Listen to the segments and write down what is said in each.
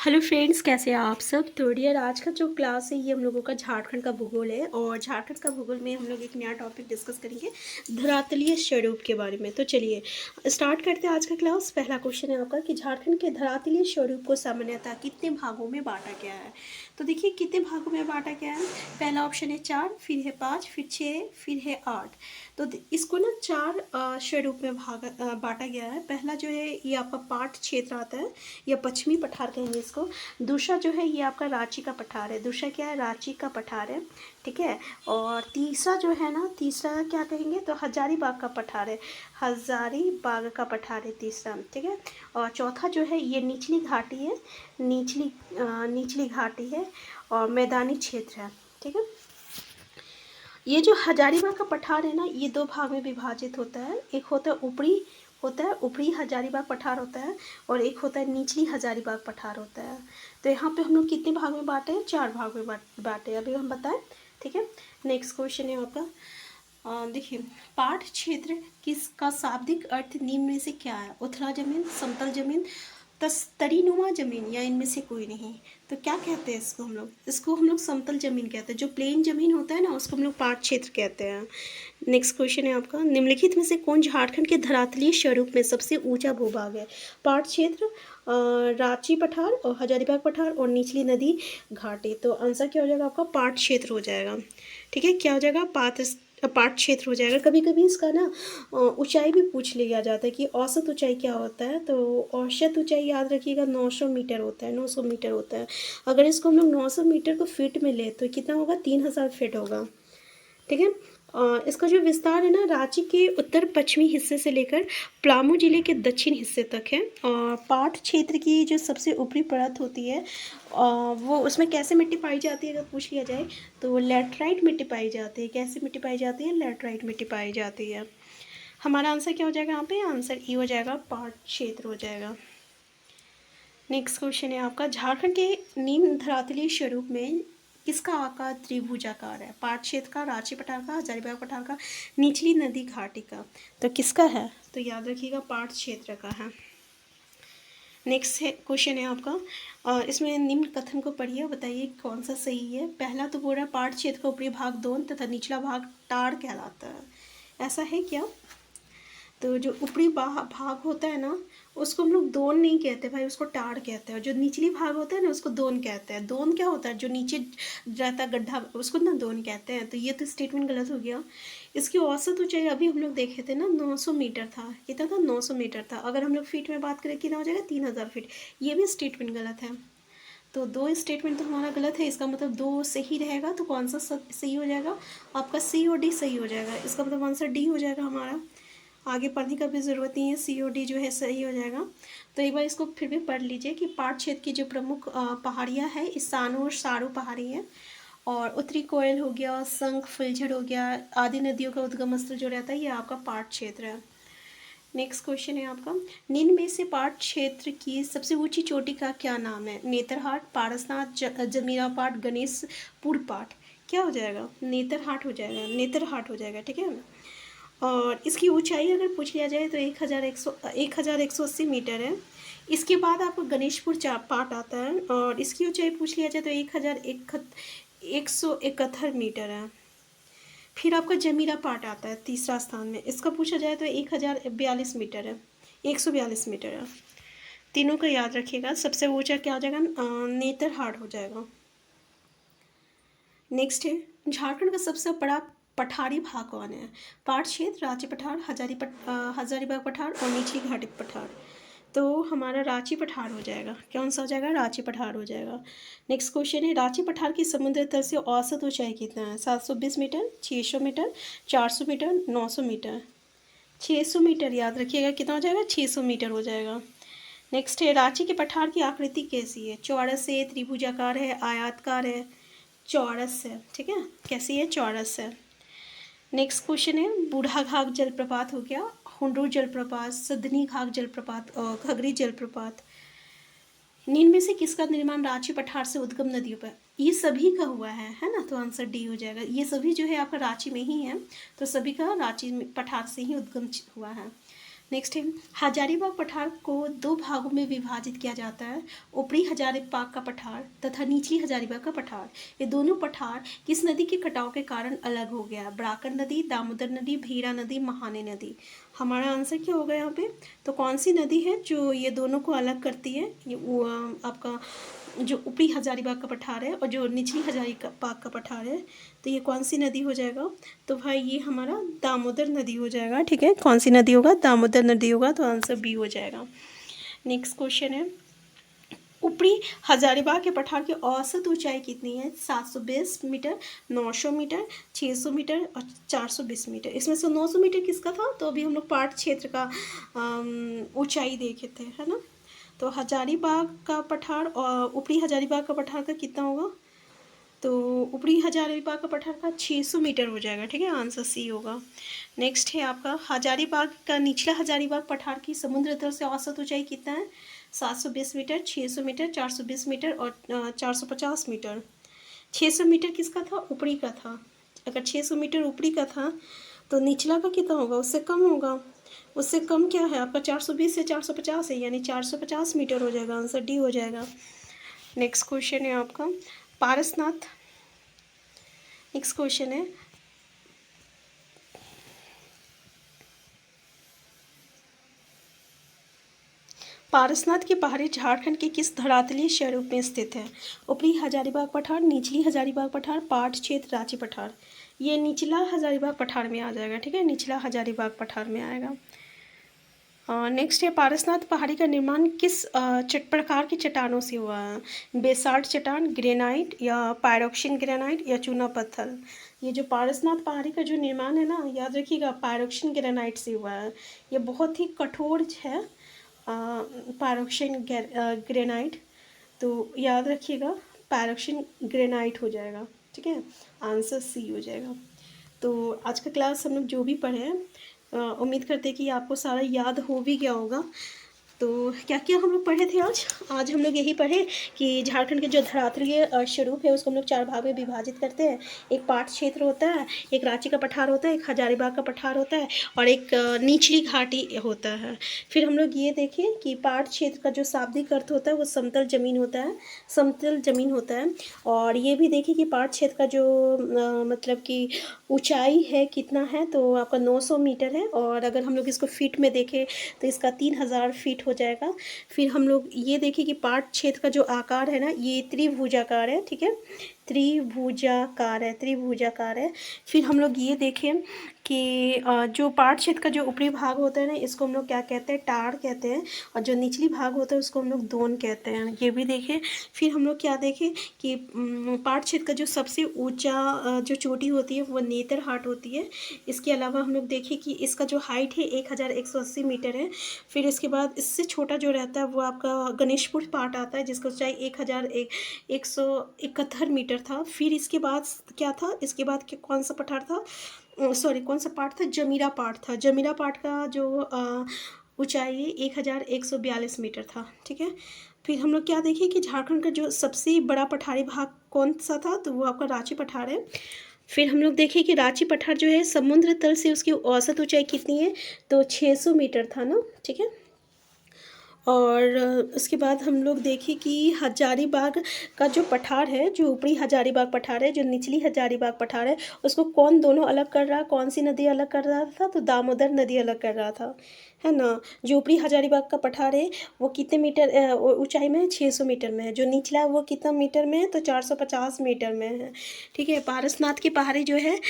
Hello friends, कैसे हैं आप सब। तो डियर, आज का जो क्लास है ये हम लोगों का झारखंड का भूगोल है। और झारखंड का भूगोल में हम लोग एक नया टॉपिक डिस्कस करेंगे, धरातलीय स्वरूप के बारे में। तो चलिए स्टार्ट करते हैं आज का क्लास। पहला क्वेश्चन है आपका कि झारखंड के धरातलीय स्वरूप को सामान्यतः कितने भागों में बांटा गया है। तो देखिए कितने भागों में बांटा गया है। पहला ऑप्शन है 4, फिर है 5, फिर 6, फिर है 8। तो इसको ना 4 स्वरूप में बांटा गया है। पहला जो है ये आपका पाट क्षेत्र आता है, या पश्चिमी पठार कहेंगे इसको। दूसरा जो है ये आपका रांची का पठार है। दूसरा क्या है, रांची का पठार है, ठीक है। और तीसरा जो है ना, तीसरा क्या कहेंगे तो हजारीबाग का पठार है। हजारीबाग का पठार है तीसरा, ठीक है। और चौथा जो है ये निचली घाटी है, निचली घाटी है और मैदानी क्षेत्र है, ठीक है। ये जो हजारीबाग का पठार है ना, ये 2 भाग में विभाजित होता है। एक होता है ऊपरी हजारीबाग पठार होता है, और एक होता है निचली हजारीबाग पठार होता है। तो यहाँ पे हम लोग कितने भाग में बांटे हैं, 4 भाग में बांटे अभी हम बताएं, ठीक है। नेक्स्ट क्वेश्चन है आपका, देखिए पाठ क्षेत्र किसका शाब्दिक अर्थ निम्न में से क्या है। उथला जमीन, समतल जमीन, तरीनुमा जमीन, या इनमें से कोई नहीं। तो क्या कहते हैं इसको हम लोग समतल जमीन कहते हैं। जो प्लेन जमीन होता है ना, उसको हम लोग पाट क्षेत्र कहते हैं। नेक्स्ट क्वेश्चन है आपका, निम्नलिखित में से कौन झारखंड के धरातलीय स्वरूप में सबसे ऊंचा भूभाग है। पाट क्षेत्र, रांची पठार और हजारीबाग पठार और निचली नदी घाटी। तो आंसर क्या हो जाएगा आपका, पाट क्षेत्र हो जाएगा, ठीक है। क्या हो जाएगा, पाट क्षेत्र हो जाएगा। कभी कभी इसका ना ऊंचाई भी पूछ लिया जाता है कि औसत ऊंचाई क्या होता है। तो औसत ऊंचाई याद रखिएगा 900 मीटर होता है, 900 मीटर होता है। अगर इसको हम लोग 900 मीटर को फीट में ले तो कितना होगा, 3000 फीट होगा, ठीक है। इसका जो विस्तार है ना, रांची के उत्तर पश्चिमी हिस्से से लेकर पलामू जिले के दक्षिण हिस्से तक है। और पाट क्षेत्र की जो सबसे ऊपरी परत होती है, वो उसमें कैसे मिट्टी पाई जाती है अगर पूछ लिया जाए तो लैटराइट मिट्टी पाई जाती है। कैसे मिट्टी पाई जाती है, लैटराइट मिट्टी पाई जाती है। हमारा आंसर क्या हो जाएगा यहाँ पे, आंसर ई हो जाएगा, पाट क्षेत्र हो जाएगा। नेक्स्ट क्वेश्चन है आपका, झारखंड के निम्न धरातलीय स्वरूप में किसका आकार त्रिभुजाकार है। पाट क्षेत्र का, रांची पठार का, हजारीबाग पठार का, निचली नदी घाटी का। तो किसका है, तो याद रखिएगा पाट क्षेत्र का है। नेक्स्ट क्वेश्चन है आपका, इसमें निम्न कथन को पढ़िए, बताइए कौन सा सही है। पहला तो बोल रहा है पाट क्षेत्र का ऊपरी भाग दोन तथा निचला भाग टाड़ कहलाता है। ऐसा है क्या। तो जो ऊपरी भाग होता है ना, उसको हम लोग दोन नहीं कहते भाई, उसको टाड़ कहते हैं। और जो निचली भाग होता है ना, उसको दोन कहते हैं। दोन क्या होता है, जो नीचे रहता है गड्ढा, उसको ना दोन कहते हैं। तो ये तो स्टेटमेंट गलत हो गया। इसकी औसत ऊंचाई अभी हम लोग देखे थे ना, 900 मीटर था। कितना था, 900 मीटर था। अगर हम लोग फीट में बात करें कितना हो जाएगा, 3000 फीट। ये भी स्टेटमेंट गलत है। तो 2 स्टेटमेंट तो हमारा गलत है। इसका मतलब 2 सही रहेगा, तो कौन सा सही हो जाएगा आपका, सी और डी सही हो जाएगा। इसका मतलब आंसर डी हो जाएगा हमारा। आगे पढ़ने का भी ज़रूरत नहीं है, सी ओ डी जो है सही हो जाएगा। तो एक बार इसको फिर भी पढ़ लीजिए कि पाट क्षेत्र की जो प्रमुख पहाड़ियाँ हैं, ईशानु और सारू पहाड़ी है, और उत्तरी कोयल हो गया, शंख, फुलझड़ हो गया, आदि नदियों का उद्गम स्थल जो रहता है ये आपका पाट क्षेत्र है। नेक्स्ट क्वेश्चन है आपका, निम्न में से पाट क्षेत्र की सबसे ऊंची चोटी का क्या नाम है। नेतरहाट, पारसनाथ, जमीरा पाट, गणेशपुर पाट। क्या हो जाएगा, नेतरहाट हो जाएगा, नेतरहाट हो जाएगा, ठीक है। और इसकी ऊंचाई अगर पूछ लिया जाए तो 1180 मीटर है। इसके बाद आपको गणेशपुर पाट आता है, और इसकी ऊंचाई पूछ लिया जाए तो 1171 मीटर है। फिर आपका जमीरा पाट आता है तीसरा स्थान में। इसका पूछा जाए तो 1042 मीटर है, 142 मीटर है। तीनों का याद रखिएगा। सबसे ऊंचा क्या हो जाएगा, नेतरहाट हो जाएगा। नेक्स्ट है, झारखंड का सबसे बड़ा पठारी भाग कौन है। पाट क्षेत्र, रांची पठार, हजारीबाग पठार और निचली घाटी पठार। तो हमारा रांची पठार हो जाएगा। कौन सा हो जाएगा, रांची पठार हो जाएगा। नेक्स्ट क्वेश्चन है, रांची पठार की समुद्र तल से औसत ऊंचाई कितना है। 720 metre, 600 metre, 400 metre, 900 metre. 600 metre याद रखिएगा, कितना हो जाएगा, 600 मीटर हो जाएगा। नेक्स्ट है, रांची के पठार की आकृति कैसी है। चौरस है, त्रिभुजाकार है, आयताकार है, चौरस है, ठीक है। कैसी है, चौरस है। नेक्स्ट क्वेश्चन है, बूढ़ा घाघ जलप्रपात हो गया, हुंडरू जलप्रपात, सदनी घाघ जलप्रपात और घघरी जलप्रपात। निम्न में से किसका निर्माण रांची पठार से उद्गम नदियों पर। ये सभी का हुआ है ना। तो आंसर डी हो जाएगा। ये सभी जो है आपका रांची में ही है, तो सभी का रांची पठार से ही उद्गम हुआ है। नेक्स्ट है, हजारीबाग पठार को दो भागों में विभाजित किया जाता है, ऊपरी हजारीबाग का पठार तथा निचली हजारीबाग का पठार। ये दोनों पठार किस नदी के कटाव के कारण अलग हो गया? ब्राकर नदी, दामोदर नदी, भीरा नदी, महाने नदी। हमारा आंसर क्या होगा यहाँ पे? तो कौन सी नदी है जो ये दोनों को अलग करती है? ये वो आपका जो ऊपरी हजारीबाग का पठार है और जो निचली हजारीबाग का पठार है, तो ये कौन सी नदी हो जाएगा? तो भाई ये हमारा दामोदर नदी हो जाएगा। ठीक है, कौन सी नदी होगा? दामोदर नदी होगा, तो आंसर बी हो जाएगा। नेक्स्ट क्वेश्चन है, ऊपरी हजारीबाग के पठार की औसत ऊंचाई कितनी है? 720 मीटर, 900 मीटर, 600 मीटर और 420 मीटर। इसमें से 900 मीटर किसका था? तो अभी हम लोग पाट क्षेत्र का ऊंचाई देखे थे, है ना। तो हजारीबाग का पठार और ऊपरी हजारीबाग का पठार का कितना होगा? तो ऊपरी हजारीबाग का पठार का 600 मीटर हो जाएगा। ठीक है, आंसर सी होगा। नेक्स्ट है आपका, हजारीबाग का निचला हजारीबाग पठार की समुद्र तल से औसत ऊंचाई कितना है? 720 मीटर, 600 मीटर, 420 मीटर और 450 मीटर। 600 मीटर किसका था? ऊपरी का था। अगर 600 मीटर ऊपरी का था तो निचला का कितना होगा? उससे कम होगा। उससे कम क्या है आपका? 420 से 450 है, यानी 450 मीटर हो जाएगा। आंसर डी हो जाएगा। नेक्स्ट क्वेश्चन है आपका, पारसनाथ। नेक्स्ट क्वेश्चन है, पारसनाथ की पहाड़ी झारखंड के किस धरातलीय स्वरूप में स्थित है? ऊपरी हजारीबाग पठार, निचली हजारीबाग पठार, पाट क्षेत्र, रांची पठार। ये निचला हजारीबाग पठार में आ जाएगा। ठीक है, निचला हजारीबाग पठार में आएगा। नेक्स्ट है, पारसनाथ पहाड़ी का निर्माण किस प्रकार की चट्टानों से हुआ है? बेसाल्ट चट्टान, ग्रेनाइट या पायरोक्सिन ग्रेनाइट या चूना पत्थर। ये जो पारसनाथ पहाड़ी का जो निर्माण है ना, याद रखिएगा, पायरोक्सिन ग्रेनाइट से हुआ है। ये बहुत ही कठोर है, पायरोक्सिन ग्रेनाइट, तो याद रखिएगा पायरोक्सिन ग्रेनाइट हो जाएगा। ठीक है, आंसर सी हो जाएगा। तो आज का क्लास हम लोग जो भी पढ़े हैं, उम्मीद करते हैं कि आपको सारा याद हो भी गया होगा। तो क्या क्या हम लोग पढ़े थे आज हम लोग यही पढ़े कि झारखंड के जो धरातलीय स्वरूप है उसको हम लोग 4 भाग में विभाजित करते हैं। एक पाट क्षेत्र होता है, एक रांची का पठार होता है, एक हजारीबाग का पठार होता है और एक निचली घाटी होता है। फिर हम लोग ये देखें कि पाट क्षेत्र का जो शाब्दिक अर्थ होता है वो समतल ज़मीन होता है, समतल ज़मीन होता है। और ये भी देखें कि पाट क्षेत्र का जो मतलब कि ऊंचाई है कितना है, तो आपका 900 मीटर है। और अगर हम लोग इसको फीट में देखें तो इसका 3000 फीट हो जाएगा। फिर हम लोग ये देखें कि पाट क्षेत्र का जो आकार है ना, ये त्रिभुजाकार है। ठीक है, त्रिभुजाकार है, त्रिभुजाकार है। फिर हम लोग ये देखें कि जो पाट क्षेत्र का जो ऊपरी भाग होता है ना, इसको हम लोग क्या कहते हैं? टाड़ कहते हैं। और जो निचली भाग होता है उसको हम लोग दोन कहते हैं। ये भी देखें। फिर हम लोग क्या देखें कि पाट क्षेत्र का जो सबसे ऊंचा जो चोटी होती है वो नेतरहाट होती है। इसके अलावा हम लोग देखें कि इसका जो हाइट है 1180 मीटर है। फिर इसके बाद इससे छोटा जो रहता है वो आपका गणेशपुर पाट आता है, जिसका ऊंचाई 1171 मीटर था। फिर इसके बाद क्या था? इसके बाद कौन सा पठार था? सॉरी, कौन सा पार्ट था? जमीरा पार्ट था। जमीरा पार्ट का जो ऊंचाई 1142 मीटर था। ठीक है, फिर हम लोग क्या देखें कि झारखंड का जो सबसे बड़ा पठारी भाग कौन सा था? तो वो आपका रांची पठार है। फिर हम लोग देखें कि रांची पठार जो है समुद्र तल से उसकी औसत ऊंचाई कितनी है? तो 600 मीटर था ना। ठीक है, और उसके बाद हम लोग देखें कि हजारीबाग का जो पठार है, जो ऊपरी हजारीबाग पठार है, जो निचली हजारीबाग पठार है, उसको कौन दोनों अलग कर रहा है? कौन सी नदी अलग कर रहा था? तो दामोदर नदी अलग कर रहा था, है ना। जो ऊपरी हजारीबाग का पठार है वो कितने मीटर ऊंचाई में है? 600 मीटर में है। जो निचला है वो कितना मीटर में है? तो 450 मीटर में है। ठीक है, पारसनाथ की पहाड़ी जो है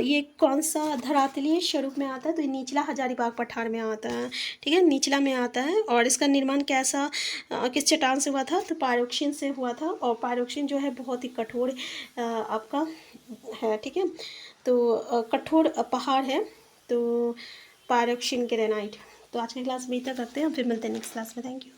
ये कौन सा धरातलीय स्वरूप में आता है? तो ये निचला हजारीबाग पठार में आता है। ठीक है, निचला में आता है। और इसका निर्माण कैसा किस चट्टान से हुआ था? तो पायरोक्सिन से हुआ था। और पायरोक्सिन जो है बहुत ही कठोर आपका है। ठीक है, तो कठोर पहाड़ है, तो पायरोक्सिन ग्रेनाइट। तो आज की क्लास में इतना करते हैं, फिर मिलते हैं नेक्स्ट क्लास में। Thank you.